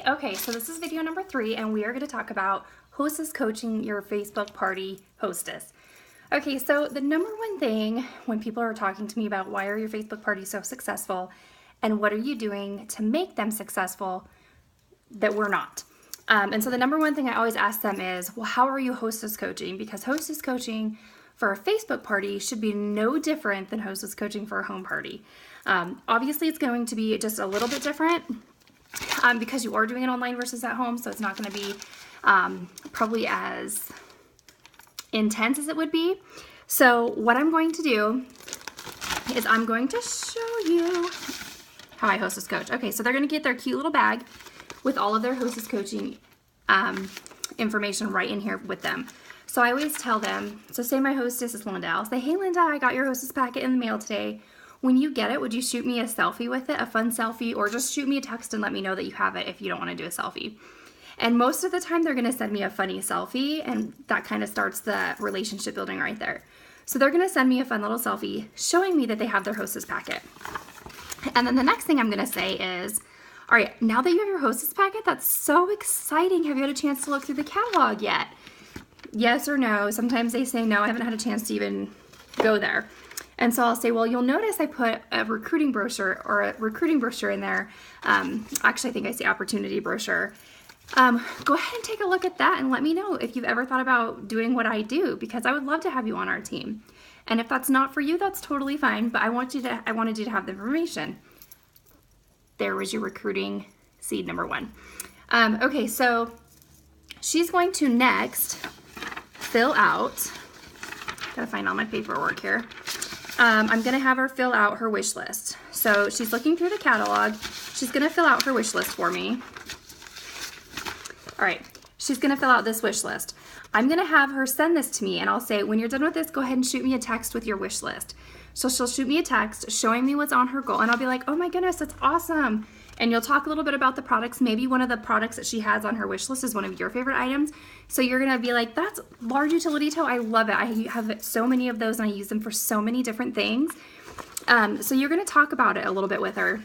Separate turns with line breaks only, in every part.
Okay, so this is video number 3, and we are going to talk about Hostess coaching your Facebook party hostess. Okay, so the number one thing when people are talking to me about why are your Facebook parties so successful and what are you doing to make them successful that we're not. And so the number one thing I always ask them is, well, how are you hostess coaching? Because hostess coaching for a Facebook party should be no different than hostess coaching for a home party. Obviously, it's going to be just a little bit different. Because you are doing it online versus at home, so it's not going to be probably as intense as it would be. So what I'm going to do is I'm going to show you how I hostess coach. Okay, so they're going to get their cute little bag with all of their hostess coaching information right in here with them. So I always tell them, so say my hostess is Linda, I'll say, hey Linda, I got your hostess packet in the mail today. When you get it, would you shoot me a selfie with it, a fun selfie, or just shoot me a text and let me know that you have it if you don't want to do a selfie? And most of the time, they're going to send me a funny selfie, and that kind of starts the relationship building right there. So they're going to send me a fun little selfie showing me that they have their hostess packet. And then the next thing I'm going to say is, all right, now that you have your hostess packet, that's so exciting. Have you had a chance to look through the catalog yet? Yes or no. Sometimes they say no, I haven't had a chance to even go there. And so I'll say, well, you'll notice I put a recruiting brochure in there. Actually, I think I say opportunity brochure. Go ahead and take a look at that and let me know if you've ever thought about doing what I do, because I would love to have you on our team. And if that's not for you, that's totally fine. But I wanted you to have the information. There was your recruiting seed number 1. Okay, so she's going to next fill out. Gotta find all my paperwork here. I'm going to have her fill out her wish list. So she's looking through the catalog. She's going to fill out her wish list for me. All right, she's going to fill out this wish list. I'm going to have her send this to me, and I'll say, when you're done with this, go ahead and shoot me a text with your wish list. So she'll shoot me a text showing me what's on her goal, and I'll be like, oh my goodness, that's awesome. And you'll talk a little bit about the products. Maybe one of the products that she has on her wish list is one of your favorite items. So you're going to be like, that's large utility tote. I love it. I have so many of those and I use them for so many different things. So you're going to talk about it a little bit with her.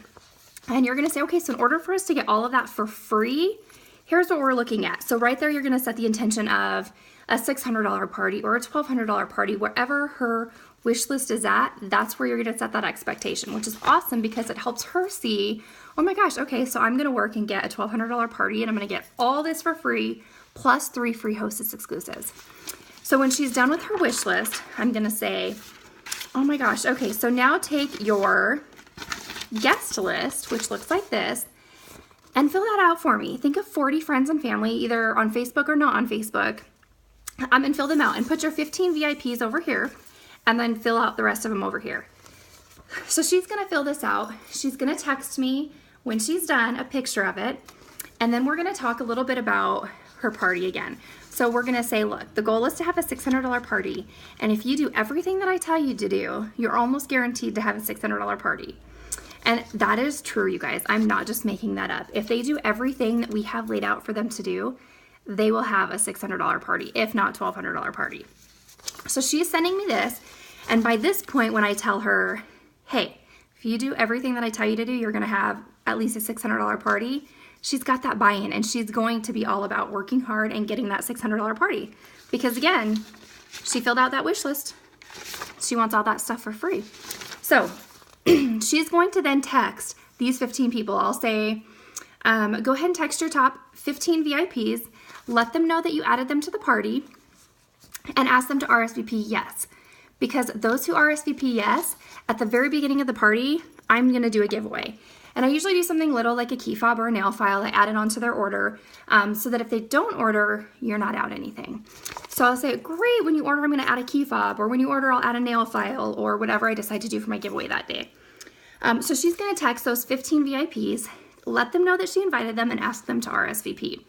And you're going to say, okay, so in order for us to get all of that for free, here's what we're looking at. So right there, you're going to set the intention of a $600 party or a $1,200 party, wherever her wish list is at, that's where you're going to set that expectation, which is awesome because it helps her see, oh my gosh, okay, so I'm going to work and get a $1,200 party and I'm going to get all this for free plus 3 free hostess exclusives. So when she's done with her wish list, I'm going to say, oh my gosh, okay, so now take your guest list, which looks like this, and fill that out for me. Think of 40 friends and family, either on Facebook or not on Facebook, and fill them out and put your 15 VIPs over here and then fill out the rest of them over here. So she's going to fill this out. She's going to text me when she's done a picture of it, and then we're going to talk a little bit about her party again. So we're going to say, look, the goal is to have a $600 party, and if you do everything that I tell you to do, you're almost guaranteed to have a $600 party. And that is true, you guys. I'm not just making that up. If they do everything that we have laid out for them to do, they will have a $600 party, if not $1,200 party. So she's sending me this, and by this point when I tell her, hey, if you do everything that I tell you to do, you're going to have at least a $600 party, she's got that buy-in, and she's going to be all about working hard and getting that $600 party. Because again, she filled out that wish list. She wants all that stuff for free. So she's going to then text these 15 people. I'll say, go ahead and text your top 15 VIPs, let them know that you added them to the party, and ask them to RSVP yes. Because those who RSVP yes, at the very beginning of the party, I'm going to do a giveaway. And I usually do something little like a key fob or a nail file. I add it onto their order so that if they don't order, you're not out anything. So I'll say, great, when you order, I'm going to add a key fob, or when you order, I'll add a nail file, or whatever I decide to do for my giveaway that day. So she's going to text those 15 VIPs, let them know that she invited them, and ask them to RSVP.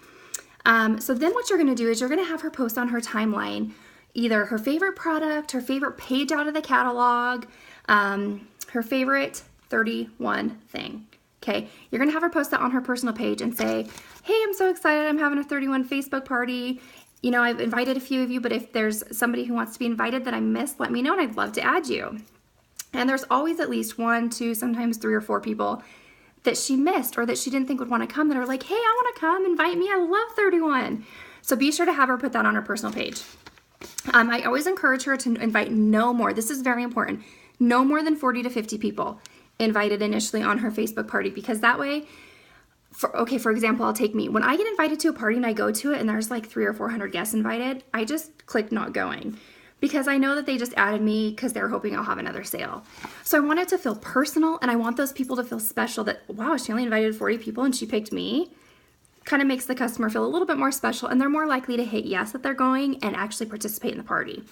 So then what you're going to do is you're going to have her post on her timeline either her favorite product, her favorite page out of the catalog, her favorite 31 thing. Okay, you're going to have her post that on her personal page and say, hey, I'm so excited. I'm having a 31 Facebook party. You know, I've invited a few of you, but if there's somebody who wants to be invited that I missed, let me know and I'd love to add you. And there's always at least 1, 2, sometimes 3 or 4 people that she missed or that she didn't think would want to come that are like, hey, I want to come, invite me. I love 31. So be sure to have her put that on her personal page. I always encourage her to invite no more. This is very important. No more than 40 to 50 people invited initially on her Facebook party, because that way, for example, I'll take me. When I get invited to a party and I go to it and there's like 300 or 400 guests invited, I just click not going, because I know that they just added me because they're hoping I'll have another sale. So I want it to feel personal, and I want those people to feel special, that, wow, she only invited 40 people and she picked me. Kind of makes the customer feel a little bit more special, and they're more likely to hit yes that they're going and actually participate in the party.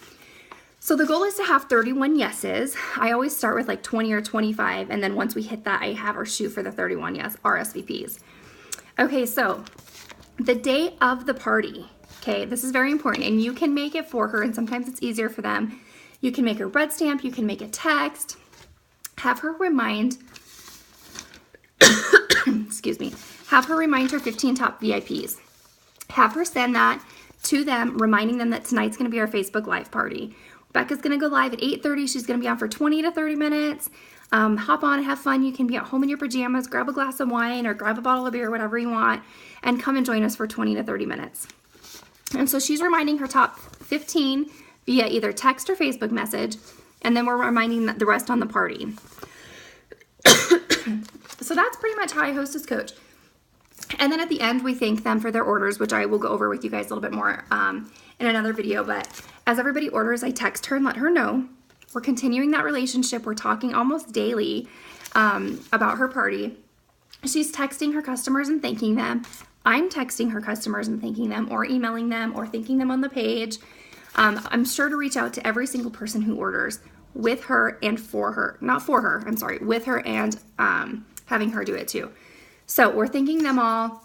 So the goal is to have 31 yeses. I always start with like 20 or 25, and then once we hit that, I have her shoot for the 31 yes RSVPs. Okay, so the day of the party, okay, this is very important, and you can make it for her, and sometimes it's easier for them. You can make a red stamp, you can make a text, have her remind, excuse me, have her remind her 15 top VIPs. Have her send that to them, reminding them that tonight's going to be our Facebook Live party. Becca's going to go live at 8:30. She's going to be on for 20 to 30 minutes. Hop on and have fun. You can be at home in your pajamas, grab a glass of wine or grab a bottle of beer, whatever you want, and come and join us for 20 to 30 minutes. And so she's reminding her top 15 via either text or Facebook message, and then we're reminding the rest on the party. So that's pretty much how I hostess coach. And then at the end, we thank them for their orders, which I will go over with you guys a little bit more in another video. But as everybody orders, I text her and let her know. We're continuing that relationship. We're talking almost daily about her party. She's texting her customers and thanking them. I'm texting her customers and thanking them, or emailing them, or thanking them on the page. I'm sure to reach out to every single person who orders with her and for her. Not for her, I'm sorry, with her, and having her do it too. So we're thanking them all.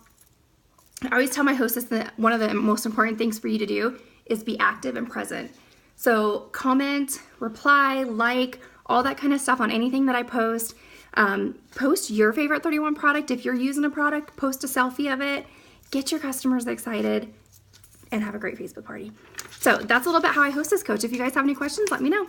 I always tell my hostess that one of the most important things for you to do is be active and present. So comment, reply, like, all that kind of stuff on anything that I post. Post your favorite 31 product. If you're using a product, post a selfie of it. Get your customers excited and have a great Facebook party. So that's a little bit how I hostess coach. If you guys have any questions, let me know.